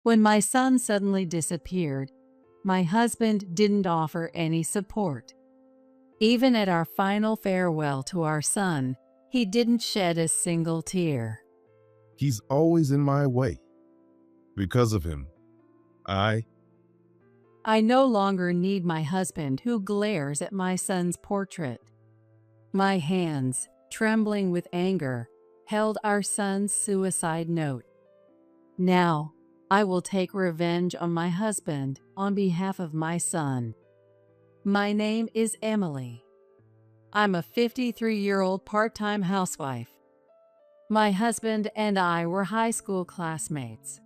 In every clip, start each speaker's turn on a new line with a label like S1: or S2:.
S1: When my son suddenly disappeared, my husband didn't offer any support. Even at our final farewell to our son, he didn't shed a single tear.
S2: He's always in my way. Because of him, I,
S1: I no longer need my husband who glares at my son's portrait. My hands, trembling with anger, held our son's suicide note. Now, I will take revenge on my husband on behalf of my son. My name is Emily. I'm a 53-year-old part-time housewife. My husband and I were high school classmates.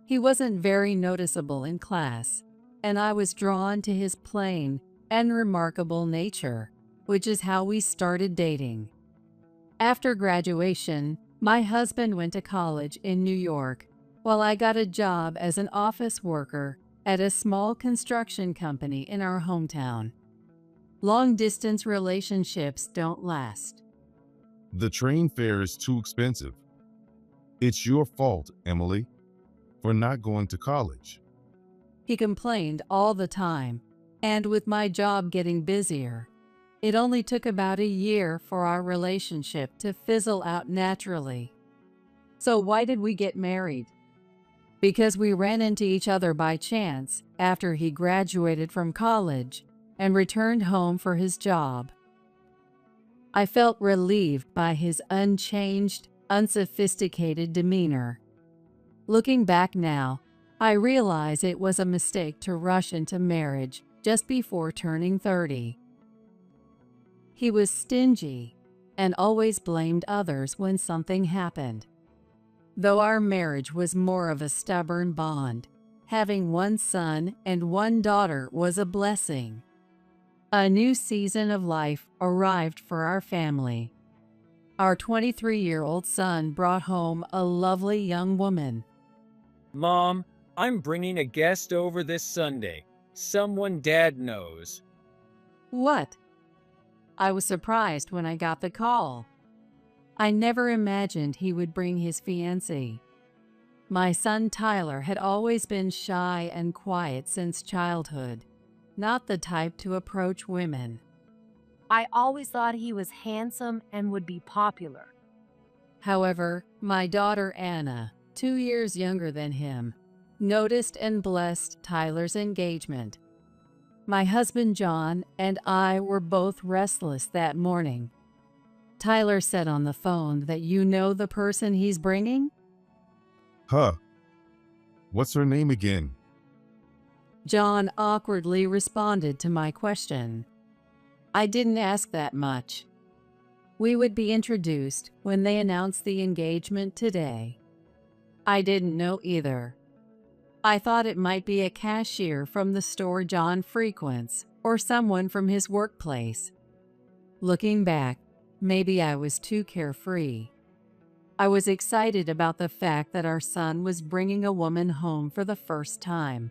S1: He wasn't very noticeable in class, and I was drawn to his plain and remarkable nature, which is how we started dating. After graduation, my husband went to college in New York, while I got a job as an office worker at a small construction company in our hometown. Long-distance relationships don't last.
S2: the train fare is too expensive. It's your fault, Emily, for not going to college.
S1: He complained all the time, and with my job getting busier, it only took about a year for our relationship to fizzle out naturally. So why did we get married? Because we ran into each other by chance after he graduated from college and returned home for his job. I felt relieved by his unchanged, unsophisticated demeanor. Looking back now, I realize it was a mistake to rush into marriage just before turning 30. He was stingy and always blamed others when something happened. Though our marriage was more of a stubborn bond, having one son and one daughter was a blessing. A new season of life arrived for our family. Our 23-year-old son brought home a lovely young woman.
S3: Mom, I'm bringing a guest over this Sunday. Someone Dad knows.
S1: What? I was surprised when I got the call. I never imagined he would bring his fiancée. My son Tyler had always been shy and quiet since childhood, not the type to approach women.
S4: I always thought he was handsome and would be popular.
S1: However, my daughter Anna, 2 years younger than him, noticed and blessed Tyler's engagement. My husband John and I were both restless that morning. Tyler said on the phone that you know the person he's bringing?
S2: Huh. What's her name again?
S1: John awkwardly responded to my question. I didn't ask that much. We would be introduced when they announced the engagement today. I didn't know either. I thought it might be a cashier from the store John frequents or someone from his workplace. Looking back, maybe I was too carefree. I was excited about the fact that our son was bringing a woman home for the first time.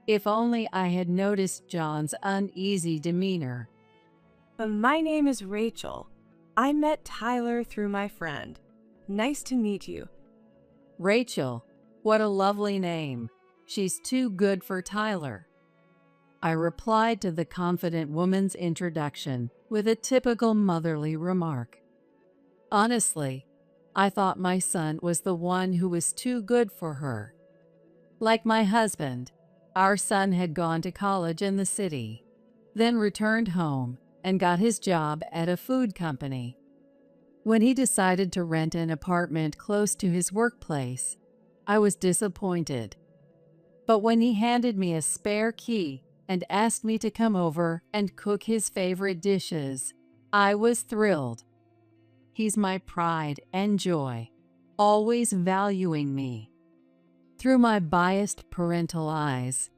S1: If only I had noticed John's uneasy demeanor.
S5: My name is Rachel. I met Tyler through my friend. Nice to meet you.
S1: Rachel, what a lovely name. She's too good for Tyler. I replied to the confident woman's introduction with a typical motherly remark. Honestly, I thought my son was the one who was too good for her. Like my husband, our son had gone to college in the city, then returned home and got his job at a food company. When he decided to rent an apartment close to his workplace, I was disappointed. But when he handed me a spare key and asked me to come over and cook his favorite dishes, I was thrilled. He's my pride and joy, always valuing me. Through my biased parental eyes,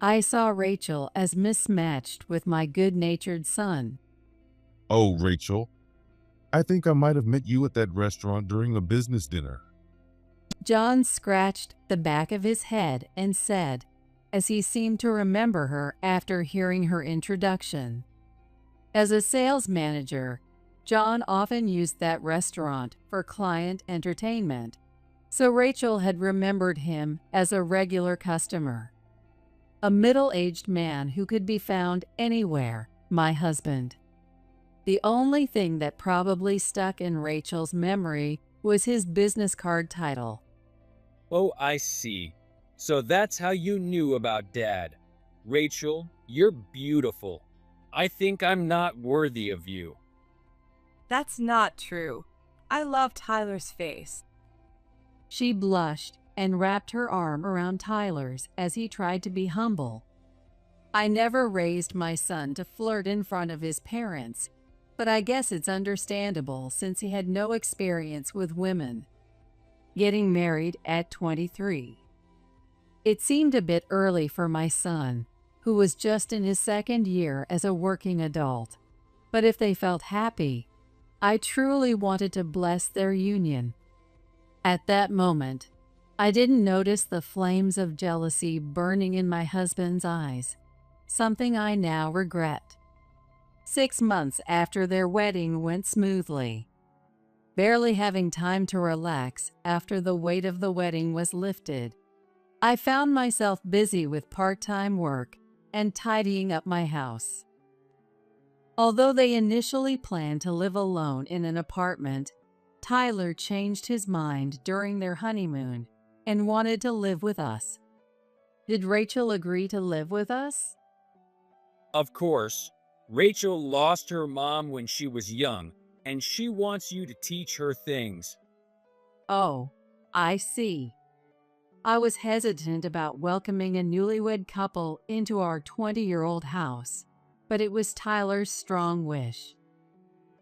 S1: I saw Rachel as mismatched with my good-natured son.
S2: Oh, Rachel. I think I might have met you at that restaurant during a business dinner.
S1: John scratched the back of his head and said, as he seemed to remember her after hearing her introduction. As a sales manager, John often used that restaurant for client entertainment, So Rachel had remembered him as a regular customer. A middle-aged man who could be found anywhere, my husband. The only thing that probably stuck in Rachel's memory was his business card title.
S3: Oh, I see. So that's how you knew about Dad. Rachel, you're beautiful. I think I'm not worthy of you.
S5: That's not true. I love Tyler's face.
S1: She blushed and wrapped her arm around Tyler's as he tried to be humble. I never raised my son to flirt in front of his parents, but I guess it's understandable since he had no experience with women. Getting married at 23. It seemed a bit early for my son, who was just in his second year as a working adult. But if they felt happy, I truly wanted to bless their union. At that moment, I didn't notice the flames of jealousy burning in my husband's eyes, something I now regret. 6 months after their wedding went smoothly, barely having time to relax after the weight of the wedding was lifted, I found myself busy with part-time work and tidying up my house. Although they initially planned to live alone in an apartment, Tyler changed his mind during their honeymoon and wanted to live with us. Did Rachel agree to live with us?
S3: Of course, Rachel lost her mom when she was young, and she wants you to teach her things.
S1: Oh, I see. I was hesitant about welcoming a newlywed couple into our 20-year-old house, but it was Tyler's strong wish.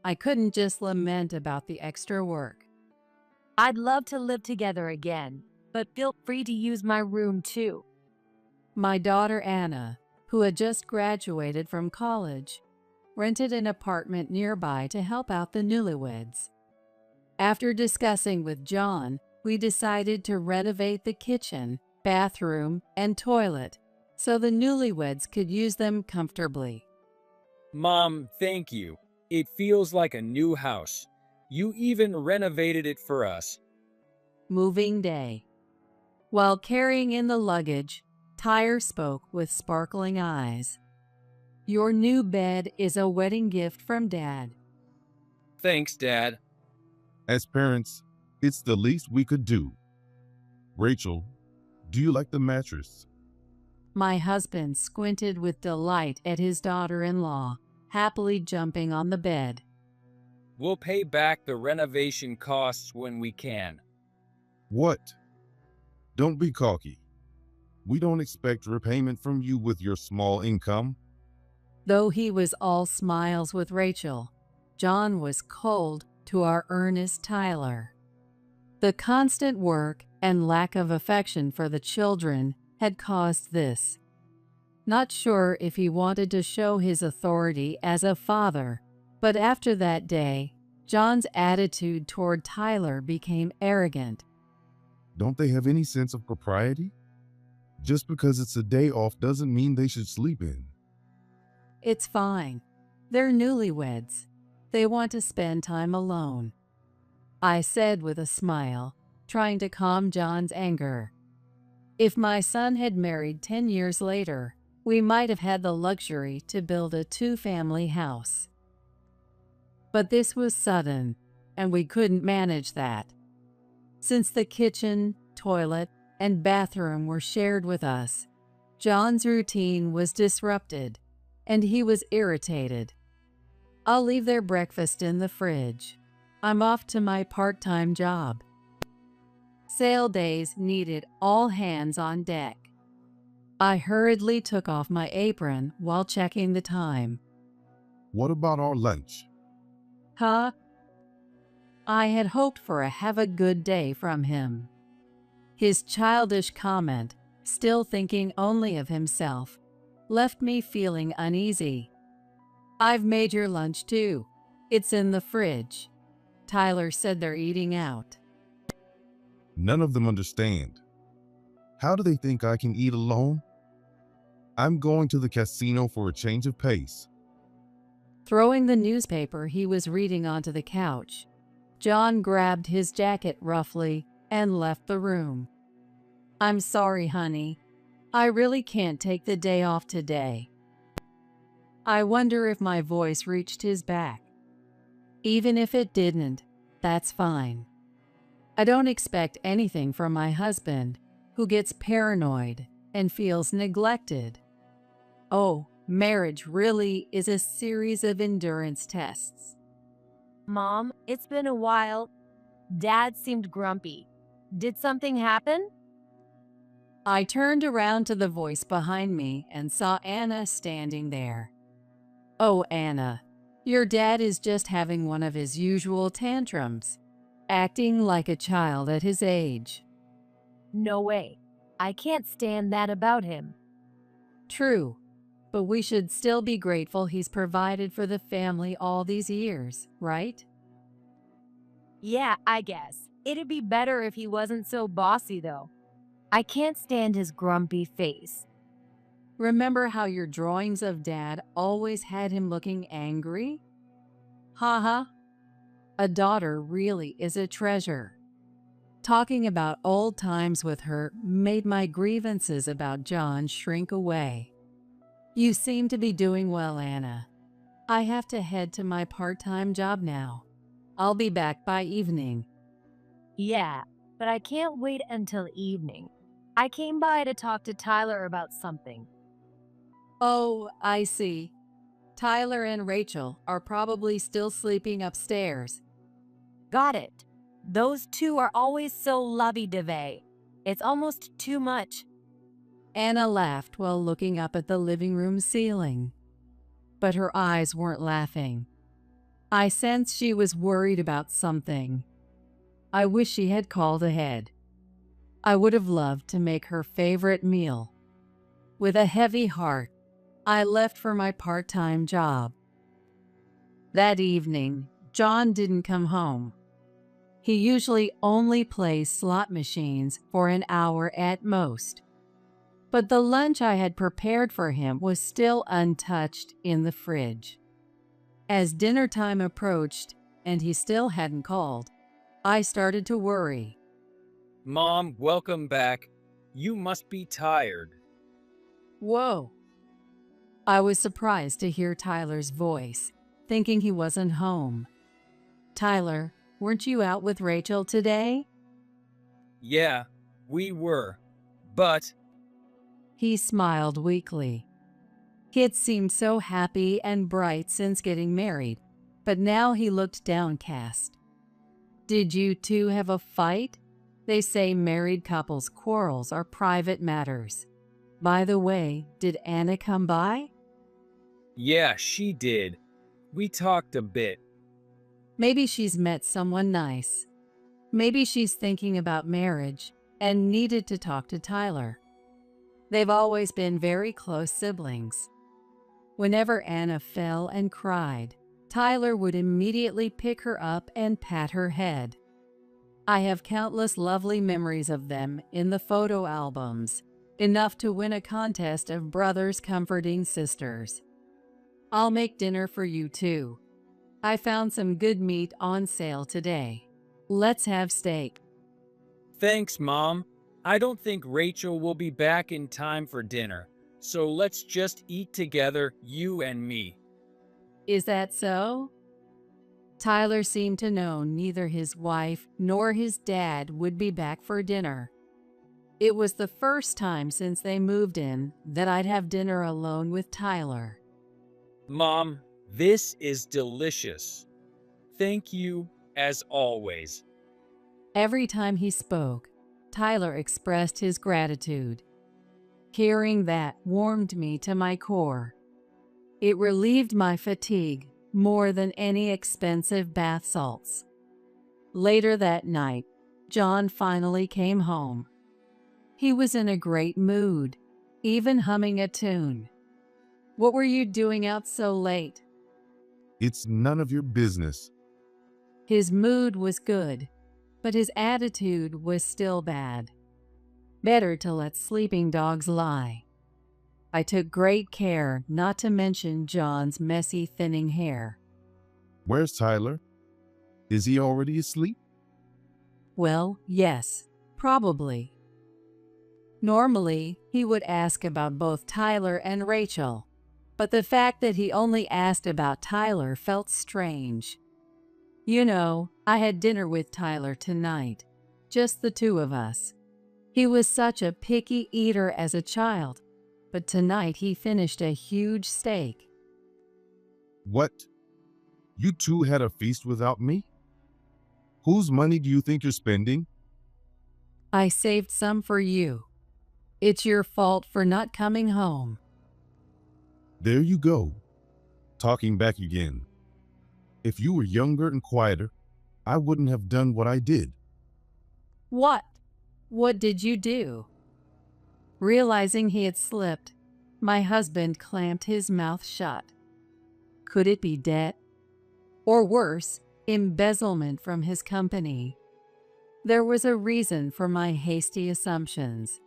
S1: I couldn't just lament about the extra work.
S4: I'd love to live together again, but feel free to use my room too.
S1: My daughter Anna, who had just graduated from college, rented an apartment nearby to help out the newlyweds. After discussing with John, we decided to renovate the kitchen, bathroom, and toilet so the newlyweds could use them comfortably.
S3: Mom, thank you. It feels like a new house. You even renovated it for us.
S1: Moving day. While carrying in the luggage, Tyler spoke with sparkling eyes. Your new bed is a wedding gift from Dad.
S3: Thanks, Dad.
S2: As parents, it's the least we could do. Rachel, do you like the mattress?
S1: My husband squinted with delight at his daughter-in-law, happily jumping on the bed.
S3: We'll pay back the renovation costs when we can.
S2: What? Don't be cocky. We don't expect repayment from you with your small income.
S1: Though he was all smiles with Rachel, John was cold to our earnest Tyler. The constant work and lack of affection for the children had caused this. Not sure if he wanted to show his authority as a father, but after that day, John's attitude toward Tyler became arrogant.
S2: Don't they have any sense of propriety? Just because it's a day off doesn't mean they should sleep in.
S1: It's fine. They're newlyweds. They want to spend time alone, I said with a smile, trying to calm John's anger. If my son had married 10 years later, we might have had the luxury to build a 2-family house. But this was sudden, and we couldn't manage that. Since the kitchen, toilet, and bathroom were shared with us, John's routine was disrupted, and he was irritated. I'll leave their breakfast in the fridge. I'm off to my part-time job. Sale days needed all hands on deck. I hurriedly took off my apron while checking the time.
S2: What about our lunch?
S1: Huh? I had hoped for a have a good day from him. His childish comment, still thinking only of himself, left me feeling uneasy. I've made your lunch too. It's in the fridge. Tyler said they're eating out.
S2: None of them understand. How do they think I can eat alone? I'm going to the casino for a change of pace.
S1: Throwing the newspaper he was reading onto the couch, John grabbed his jacket roughly and left the room. I'm sorry, honey. I really can't take the day off today. I wonder if my voice reached his back. Even if it didn't, that's fine. I don't expect anything from my husband, who gets paranoid and feels neglected. Oh, marriage really is a series of endurance tests.
S4: Mom, it's been a while. Dad seemed grumpy. Did something happen?
S1: I turned around to the voice behind me and saw Anna standing there. Oh, Anna, your dad is just having one of his usual tantrums, acting like a child at his age.
S4: No way. I can't stand that about him.
S1: True, but we should still be grateful he's provided for the family all these years, right?
S4: Yeah, I guess. It'd be better if he wasn't so bossy, though. I can't stand his grumpy face.
S1: Remember how your drawings of Dad always had him looking angry? Haha. A daughter really is a treasure. Talking about old times with her made my grievances about John shrink away. You seem to be doing well, Anna. I have to head to my part-time job now. I'll be back by evening.
S4: Yeah, but I can't wait until evening. I came by to talk to Tyler about something.
S1: Oh, I see. Tyler and Rachel are probably still sleeping upstairs.
S4: Got it. Those two are always so lovey-dovey. It's almost too much.
S1: Anna laughed while looking up at the living room ceiling. But her eyes weren't laughing. I sensed she was worried about something. I wish she had called ahead. I would have loved to make her favorite meal. With a heavy heart, I left for my part-time job. That evening, John didn't come home. He usually only plays slot machines for an hour at most. But the lunch I had prepared for him was still untouched in the fridge. As dinner time approached and he still hadn't called, I started to worry.
S3: Mom, welcome back. You must be tired.
S1: Whoa. I was surprised to hear Tyler's voice, thinking he wasn't home. Tyler, weren't you out with Rachel today?
S3: Yeah, we were. But
S1: He smiled weakly. He had seemed so happy and bright since getting married, but now he looked downcast. Did you two have a fight? They say married couples' quarrels are private matters. By the way, did Anna come by?
S3: yeah, she did. We talked a bit.
S1: Maybe she's met someone nice. Maybe she's thinking about marriage and needed to talk to Tyler. They've always been very close siblings. Whenever Anna fell and cried, Tyler would immediately pick her up and pat her head. I have countless lovely memories of them in the photo albums, enough to win a contest of brothers comforting sisters. I'll make dinner for you too. I found some good meat on sale today. Let's have steak.
S3: Thanks, Mom. I don't think Rachel will be back in time for dinner, so let's just eat together, you and me.
S1: Is that so? Tyler seemed to know neither his wife nor his dad would be back for dinner. It was the first time since they moved in that I'd have dinner alone with Tyler.
S3: Mom, this is delicious. Thank you, as always.
S1: Every time he spoke, Tyler expressed his gratitude. Hearing that warmed me to my core. It relieved my fatigue more than any expensive bath salts. Later that night, John finally came home. He was in a great mood, even humming a tune. What were you doing out so late?
S2: It's none of your business.
S1: His mood was good, but his attitude was still bad. Better to let sleeping dogs lie. I took great care not to mention John's messy, thinning hair.
S2: Where's Tyler? Is he already asleep?
S1: Well, yes, probably. Normally, he would ask about both Tyler and Rachel, but the fact that he only asked about Tyler felt strange. You know, I had dinner with Tyler tonight, just the two of us. He was such a picky eater as a child, but tonight he finished a huge steak.
S2: What? You two had a feast without me? Whose money do you think you're spending?
S1: I saved some for you. It's your fault for not coming home.
S2: There you go, talking back again. If you were younger and quieter, I wouldn't have done what I did.
S1: What? What did you do? Realizing he had slipped, my husband clamped his mouth shut. Could it be debt? Or worse, embezzlement from his company? There was a reason for my hasty assumptions.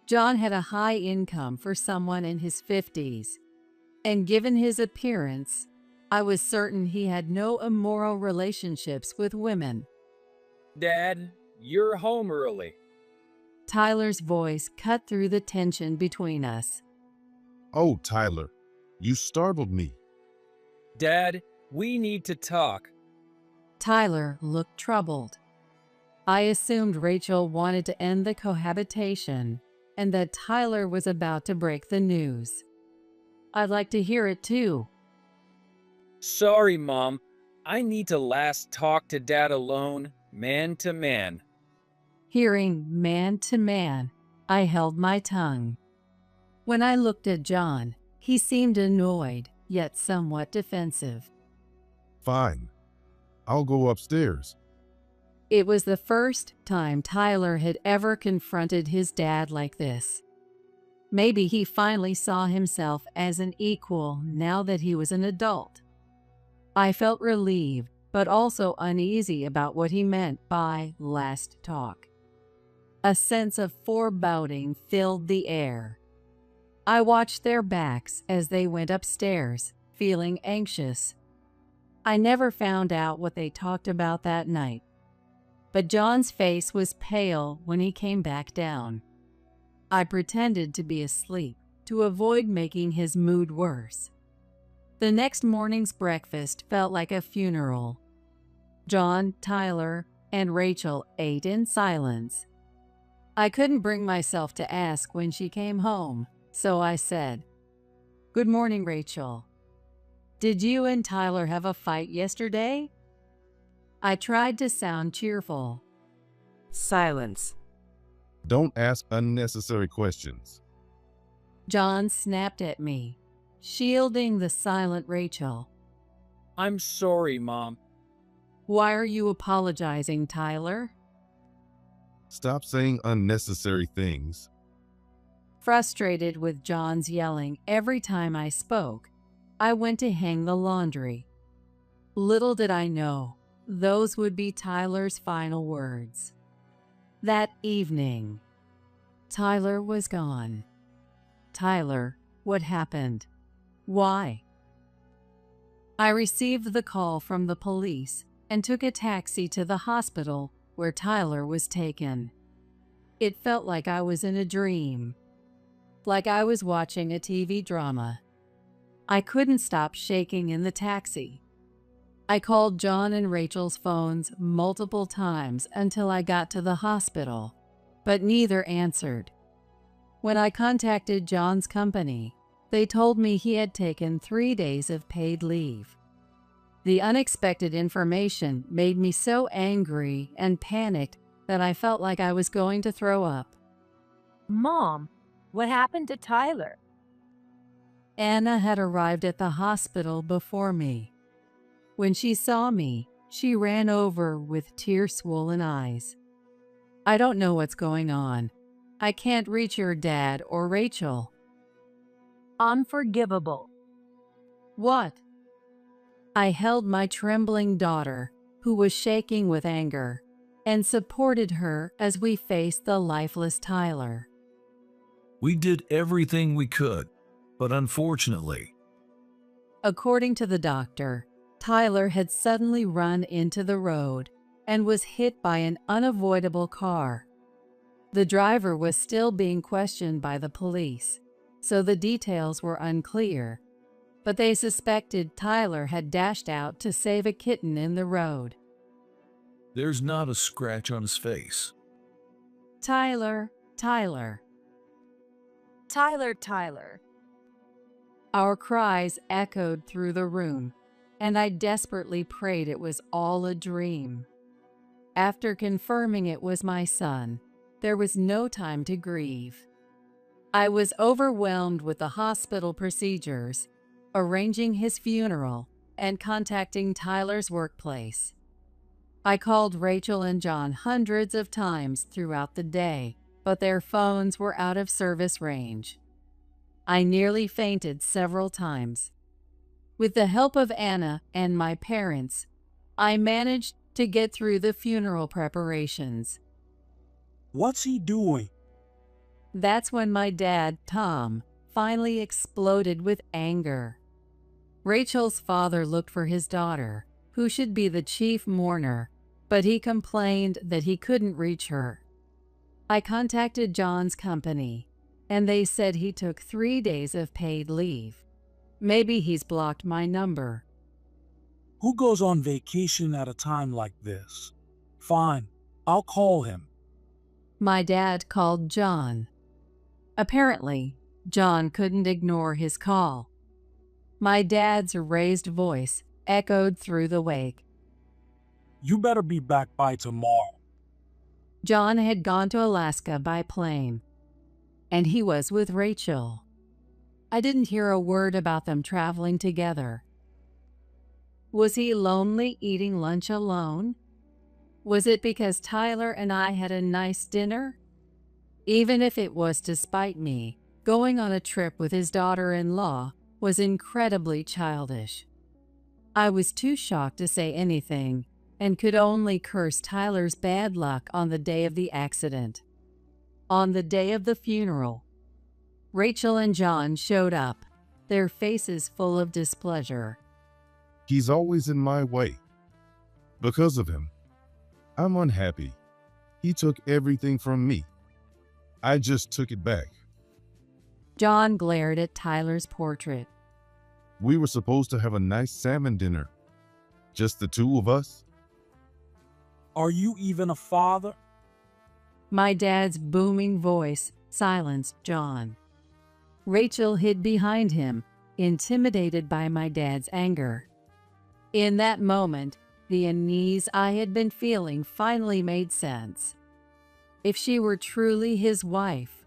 S1: John had a high income for someone in his 50s, and given his appearance, I was certain he had no immoral relationships with women.
S3: Dad, you're home early.
S1: Tyler's voice cut through the tension between us.
S2: Oh, Tyler, you startled me.
S3: Dad, we need to talk.
S1: Tyler looked troubled. I assumed Rachel wanted to end the cohabitation and that Tyler was about to break the news. I'd like to hear it too.
S3: Sorry, Mom. I need to last talk to Dad alone, man to man.
S1: Hearing man to man, I held my tongue. When I looked at John, he seemed annoyed, yet somewhat defensive.
S2: Fine. I'll go upstairs.
S1: It was the first time Tyler had ever confronted his dad like this. Maybe he finally saw himself as an equal now that he was an adult. I felt relieved, but also uneasy about what he meant by last talk. A sense of foreboding filled the air. I watched their backs as they went upstairs, feeling anxious. I never found out what they talked about that night, but John's face was pale when he came back down. I pretended to be asleep to avoid making his mood worse. The next morning's breakfast felt like a funeral. John, Tyler, and Rachel ate in silence. I couldn't bring myself to ask when she came home, so I said, "Good morning, Rachel. Did you and Tyler have a fight yesterday?" I tried to sound cheerful.
S5: Silence.
S2: Don't ask unnecessary questions.
S1: John snapped at me, shielding the silent Rachel.
S3: I'm sorry, Mom.
S1: Why are you apologizing, Tyler?
S2: Stop saying unnecessary things.
S1: Frustrated with John's yelling every time I spoke, I went to hang the laundry. Little did I know, those would be Tyler's final words. That evening, Tyler was gone. Tyler, what happened? Why? I received the call from the police and took a taxi to the hospital where Tyler was taken. It felt like I was in a dream, like I was watching a TV drama. I couldn't stop shaking in the taxi. I called John and Rachel's phones multiple times until I got to the hospital, but neither answered. When I contacted John's company, they told me he had taken 3 days of paid leave. The unexpected information made me so angry and panicked that I felt like I was going to throw up.
S4: Mom, what happened to Tyler?
S1: Anna had arrived at the hospital before me. When she saw me, she ran over with tear-swollen eyes. I don't know what's going on. I can't reach your dad or Rachel.
S4: Unforgivable.
S1: What? I held my trembling daughter, who was shaking with anger, and supported her as we faced the lifeless Tyler.
S6: We did everything we could, but unfortunately,
S1: According to the doctor, Tyler had suddenly run into the road, and was hit by an unavoidable car. The driver was still being questioned by the police, so the details were unclear, but they suspected Tyler had dashed out to save a kitten in the road.
S6: There's not a scratch on his face.
S1: Tyler, Tyler.
S4: Tyler, Tyler.
S1: Our cries echoed through the room, and I desperately prayed it was all a dream. After confirming it was my son, there was no time to grieve. I was overwhelmed with the hospital procedures, arranging his funeral, and contacting Tyler's workplace. I called Rachel and John hundreds of times throughout the day, but their phones were out of service range. I nearly fainted several times. With the help of Anna and my parents, I managed to get through the funeral preparations.
S7: What's he doing?
S1: That's when my dad, Tom, finally exploded with anger. Rachel's father looked for his daughter, who should be the chief mourner, but he complained that he couldn't reach her. I contacted John's company, and they said he took 3 days of paid leave. Maybe he's blocked my number.
S7: Who goes on vacation at a time like this? Fine, I'll call him.
S1: My dad called John. Apparently, John couldn't ignore his call. My dad's raised voice echoed through the wake.
S7: You better be back by tomorrow.
S1: John had gone to Alaska by plane, and he was with Rachel. I didn't hear a word about them traveling together. Was he lonely eating lunch alone? Was it because Tyler and I had a nice dinner? Even if it was to spite me, going on a trip with his daughter-in-law was incredibly childish. I was too shocked to say anything and could only curse Tyler's bad luck on the day of the accident. On the day of the funeral, Rachel and John showed up, their faces full of displeasure.
S2: He's always in my way. Because of him, I'm unhappy. He took everything from me. I just took it back.
S1: John glared at Tyler's portrait.
S2: We were supposed to have a nice salmon dinner. Just the two of us.
S7: Are you even a father?
S1: My dad's booming voice silenced John. Rachel hid behind him, intimidated by my dad's anger. In that moment, the unease I had been feeling finally made sense. If she were truly his wife,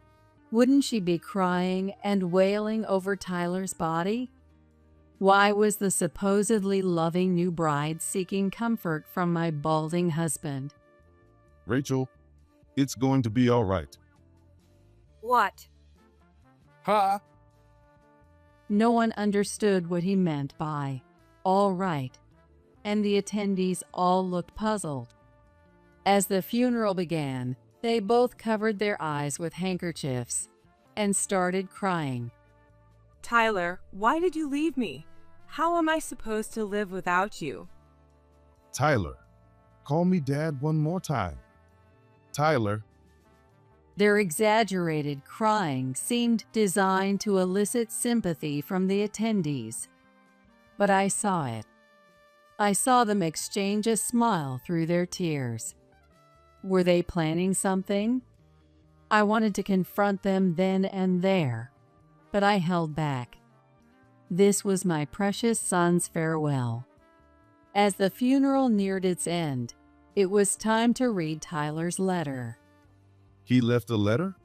S1: wouldn't she be crying and wailing over Tyler's body? Why was the supposedly loving new bride seeking comfort from my balding husband?
S2: Rachel, it's going to be all right.
S4: What?
S7: Huh?
S1: No one understood what he meant by all right, and the attendees all looked puzzled. As the funeral began, they both covered their eyes with handkerchiefs and started crying.
S5: Tyler, why did you leave me? How am I supposed to live without you?
S2: Tyler, call me Dad one more time. Tyler.
S1: Their exaggerated crying seemed designed to elicit sympathy from the attendees. But I saw it. I saw them exchange a smile through their tears. Were they planning something? I wanted to confront them then and there, but I held back. This was my precious son's farewell. As the funeral neared its end, it was time to read Tyler's letter.
S2: He left a letter?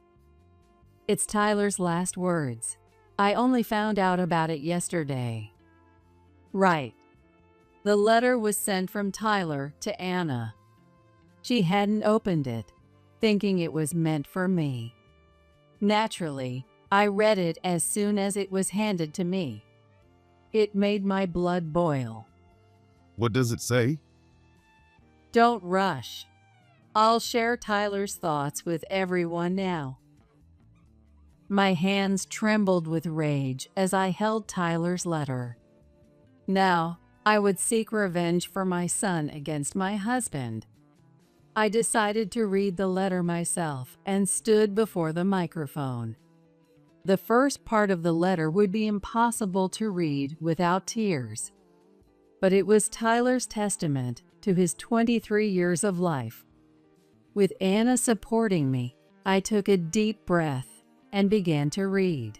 S1: It's Tyler's last words. I only found out about it yesterday. Right. The letter was sent from Tyler to Anna. She hadn't opened it, thinking it was meant for me. Naturally, I read it as soon as it was handed to me. It made my blood boil.
S2: What does it say?
S1: Don't rush. I'll share Tyler's thoughts with everyone now. My hands trembled with rage as I held Tyler's letter. Now, I would seek revenge for my son against my husband, I decided to read the letter myself and stood before the microphone. The first part of the letter would be impossible to read without tears, but it was Tyler's testament to his 23 years of life. With Anna supporting me, I took a deep breath and began to read.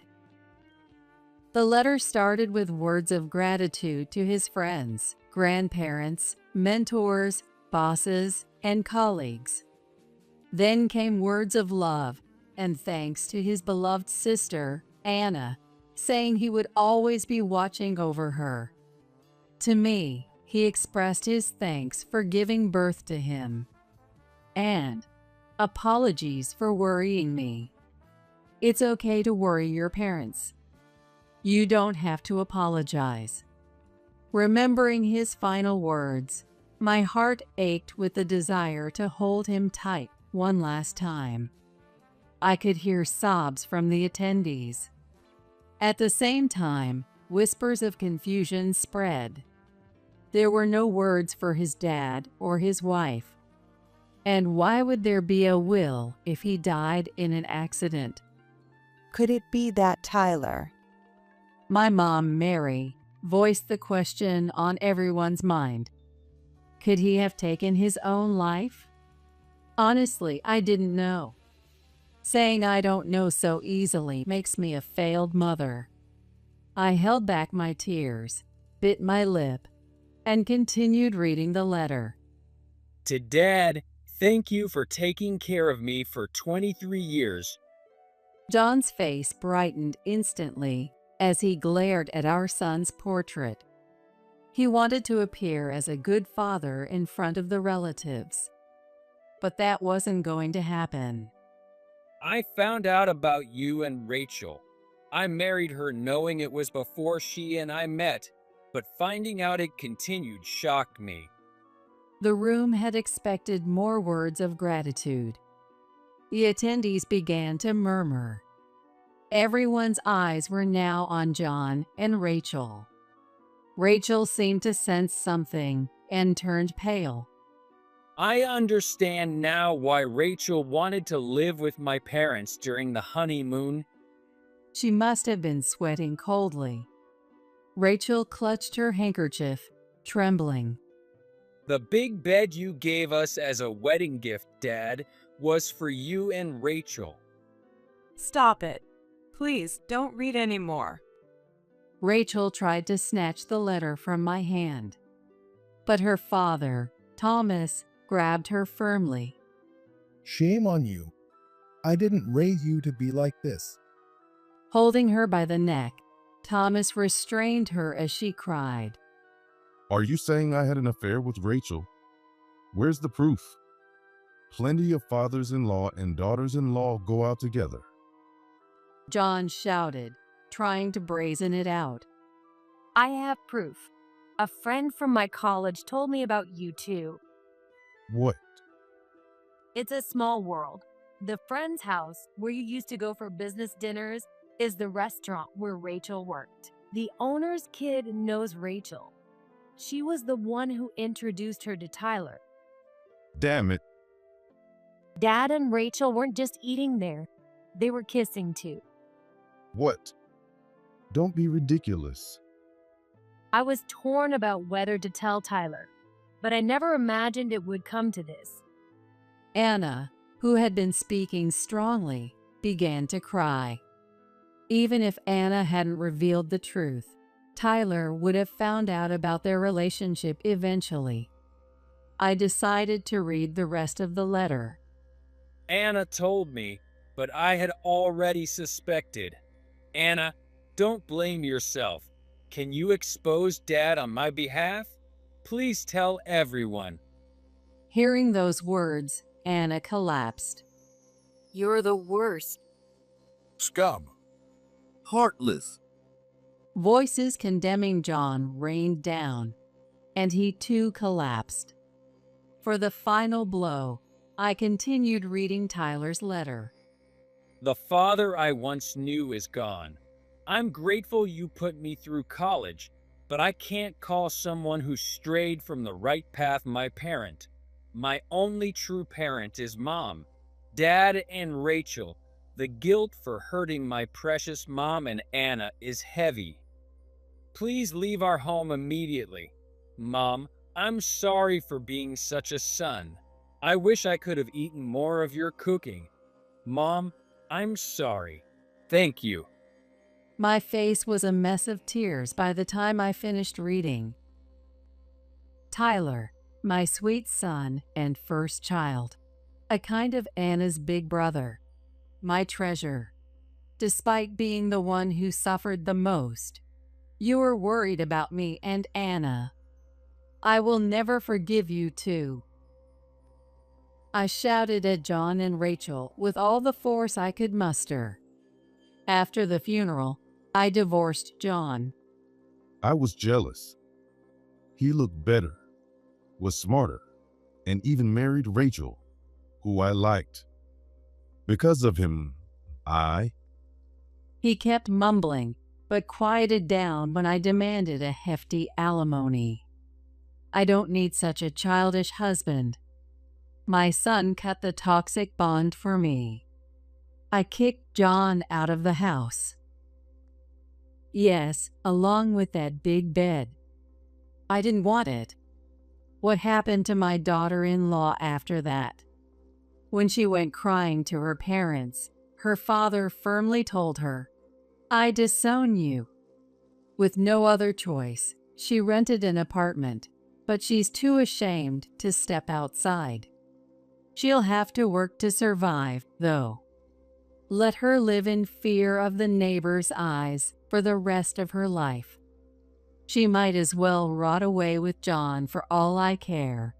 S1: The letter started with words of gratitude to his friends, grandparents, mentors, bosses, and colleagues. Then came words of love and thanks to his beloved sister, Anna, saying he would always be watching over her. To me, he expressed his thanks for giving birth to him, and apologies for worrying me. It's okay to worry your parents. You don't have to apologize. Remembering his final words, my heart ached with the desire to hold him tight one last time. I could hear sobs from the attendees. At the same time, whispers of confusion spread. There were no words for his dad or his wife. And why would there be a will if he died in an accident?
S8: Could it be that Tyler?
S1: My mom, Mary, voiced the question on everyone's mind. Could he have taken his own life? Honestly, I didn't know. Saying I don't know so easily makes me a failed mother. I held back my tears, bit my lip, and continued reading the letter.
S3: To Dad, thank you for taking care of me for 23 years.
S1: John's face brightened instantly as he glared at our son's portrait. He wanted to appear as a good father in front of the relatives. But that wasn't going to happen.
S3: I found out about you and Rachel. I married her knowing it was before she and I met, but finding out it continued shocked me.
S1: The room had expected more words of gratitude. The attendees began to murmur. Everyone's eyes were now on John and Rachel. Rachel seemed to sense something and turned pale.
S3: I understand now why Rachel wanted to live with my parents during the honeymoon.
S1: She must have been sweating coldly. Rachel clutched her handkerchief, trembling.
S3: The big bed you gave us as a wedding gift, Dad, was for you and Rachel.
S5: Stop it. Please, don't read anymore.
S1: Rachel tried to snatch the letter from my hand, but her father, Thomas, grabbed her firmly.
S9: Shame on you. I didn't raise you to be like this.
S1: Holding her by the neck, Thomas restrained her as she cried.
S2: Are you saying I had an affair with Rachel? Where's the proof? Plenty of fathers-in-law and daughters-in-law go out together.
S1: John shouted, trying to brazen it out.
S4: I have proof. A friend from my college told me about you too.
S2: What?
S4: It's a small world. The friend's house, where you used to go for business dinners, is the restaurant where Rachel worked. The owner's kid knows Rachel. She was the one who introduced her to Tyler.
S2: Damn it.
S4: Dad and Rachel weren't just eating there. They were kissing too.
S2: What? Don't be ridiculous.
S4: I was torn about whether to tell Tyler, but I never imagined it would come to this.
S1: Anna, who had been speaking strongly, began to cry. Even if Anna hadn't revealed the truth, Tyler would have found out about their relationship eventually. I decided to read the rest of the letter.
S3: Anna told me, but I had already suspected. Anna, don't blame yourself. Can you expose Dad on my behalf? Please tell everyone.
S1: Hearing those words, Anna collapsed.
S4: You're the worst.
S6: Scum. Heartless.
S1: Voices condemning John rained down, and he too collapsed. For the final blow, I continued reading Tyler's letter.
S3: The father I once knew is gone. I'm grateful you put me through college, but I can't call someone who strayed from the right path my parent. My only true parent is Mom, Dad, and Rachel. The guilt for hurting my precious mom and Anna is heavy. Please leave our home immediately. Mom, I'm sorry for being such a son. I wish I could have eaten more of your cooking. Mom, I'm sorry. Thank you.
S1: My face was a mess of tears by the time I finished reading. Tyler, my sweet son and first child, a kind of Anna's big brother, my treasure. Despite being the one who suffered the most, you were worried about me and Anna. I will never forgive you too. I shouted at John and Rachel with all the force I could muster. After the funeral, I divorced John.
S2: I was jealous. He looked better, was smarter, and even married Rachel, who I liked. Because of him,
S1: He kept mumbling, but quieted down when I demanded a hefty alimony. I don't need such a childish husband. My son cut the toxic bond for me. I kicked John out of the house. Yes, along with that big bed. I didn't want it. What happened to my daughter-in-law after that? When she went crying to her parents, her father firmly told her, "I disown you." With no other choice, she rented an apartment, but she's too ashamed to step outside. She'll have to work to survive, though. Let her live in fear of the neighbors' eyes for the rest of her life. She might as well rot away with John for all I care.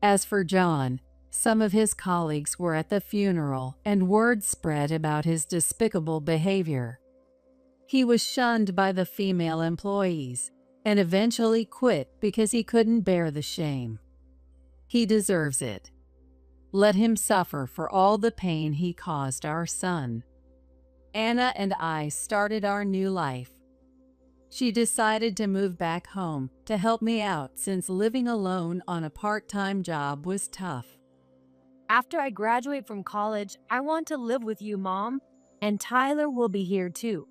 S1: As for John, some of his colleagues were at the funeral and word spread about his despicable behavior. He was shunned by the female employees and eventually quit because he couldn't bear the shame. He deserves it. Let him suffer for all the pain he caused our son. Anna and I started our new life. She decided to move back home to help me out since living alone on a part-time job was tough.
S4: After I graduate from college, I want to live with you, Mom, and Tyler will be here too.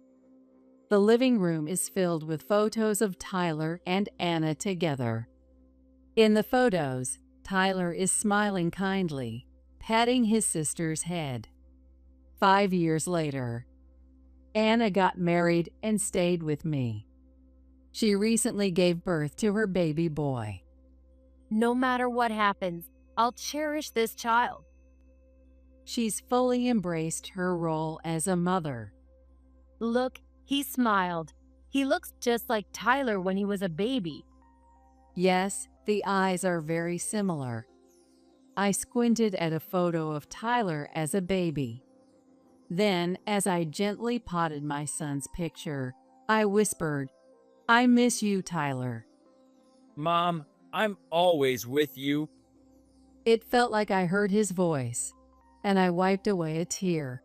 S1: The living room is filled with photos of Tyler and Anna together. In the photos, Tyler is smiling kindly, patting his sister's head. 5 years later, Anna got married and stayed with me. She recently gave birth to her baby boy.
S4: No matter what happens, I'll cherish this child.
S1: She's fully embraced her role as a mother.
S4: Look, he smiled. He looks just like Tyler when he was a baby.
S1: Yes, the eyes are very similar. I squinted at a photo of Tyler as a baby. Then, as I gently potted my son's picture, I whispered, "I miss you, Tyler."
S3: Mom, I'm always with you.
S1: It felt like I heard his voice, and I wiped away a tear.